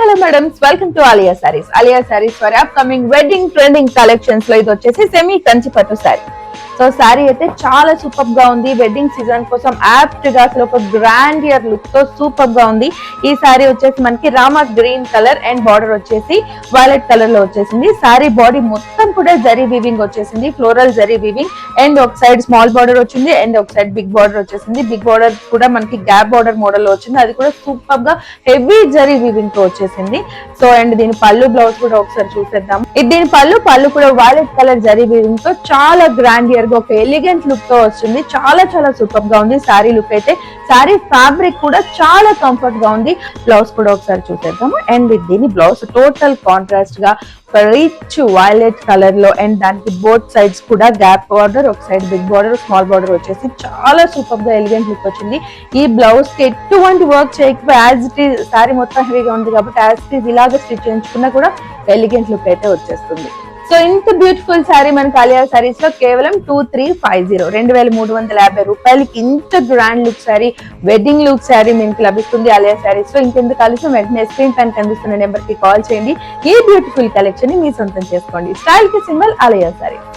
Hello madams, welcome to Alia Sarees. Alia Sarees for upcoming wedding trending collections లో ఇది వచ్చేసి semi Kanchi పట్టు sorry. So sorry అయితే చాలా సూపర్ గా ఉంది. వెడ్డింగ్ సీజన్ కోసం యాప్ట్ గా అసలు ఒక గ్రాండియర్ లుక్ తో సూపర్ గా ఉంది. ఈ సారీ వచ్చేసి మనకి Rama green colour and border వచ్చేసి వైలెట్ కలర్ లో వచ్చేసింది. సారీ బాడీ మొత్తం కూడా జరీ వీవింగ్ వచ్చేసింది, ఫ్లోరల్ జరీ వీవింగ్ అండ్ ఒక సైడ్ స్మాల్ బార్డర్ వచ్చింది అండ్ ఒక సైడ్ బిగ్ బార్డర్ వచ్చేసింది. బిగ్ బార్డర్ కూడా మనకి గ్యాప్ బార్డర్ మోడల్ లో వచ్చింది, అది కూడా సూపర్ గా హెవీ జరీ వీవింగ్ తో వచ్చేసింది. సో అండ్ దీని పళ్ళు బ్లౌజ్ కూడా ఒకసారి చూసేద్దాం. దీని పళ్ళు కూడా వైలెట్ కలర్ జరీ వీవింగ్ తో చాలా గ్రాండియర్ గా ఒక ఎలిగెంట్ లుక్ తో వచ్చింది. చాలా చాలా సూపర్ గా ఉంది సారీ లుక్ అయితే. సారీ ఫ్యాబ్రిక్ కూడా చాలా కంఫర్ట్ గా ఉంది. బ్లౌజ్ కూడా ఒకసారి చూసేద్దాము. అండ్ దీని బ్లౌజ్ టోటల్ కాంట్రాస్ట్ గా రిచ్ వైలెట్ కలర్ లో అండ్ దానికి బోత్ సైడ్స్ కూడా గ్యాప్ బార్డర్, ఒక side big border, small border వచ్చేసి చాలా సూపర్ గా ఎలిగెంట్ లుక్ వచ్చింది. ఈ బ్లౌజ్ కి ఎటువంటి వర్క్ చేయకపోతే యాజ్ ఇట్ ఈజ్ సారీ మొత్తం హెవీగా ఉంది కాబట్టి యాజ్ ఇట్ ఈజ్ ఇలాగ స్టిచ్ చేయించుకున్నా కూడా ఎలిగెంట్ లుక్ అయితే వచ్చేస్తుంది. సో ఇంత బ్యూటిఫుల్ సారీ మనకి ఆలియా సారీస్ లో కేవలం 2350 రూపాయలకి ఇంత grand look sorry, wedding look sorry మీకు లభిస్తుంది ఆలియా సారీస్ లో. ఇంకెందుకు ఆలస్యం, వెంటనే స్క్రీన్ పైన కనిపిస్తున్న నెంబర్ కి కాల్ చేయండి. ఈ బ్యూటిఫుల్ కలెక్షన్ ని మీ సొంతం చేసుకోండి. స్టైల్ కి సింబల్ ఆలియా సారీ.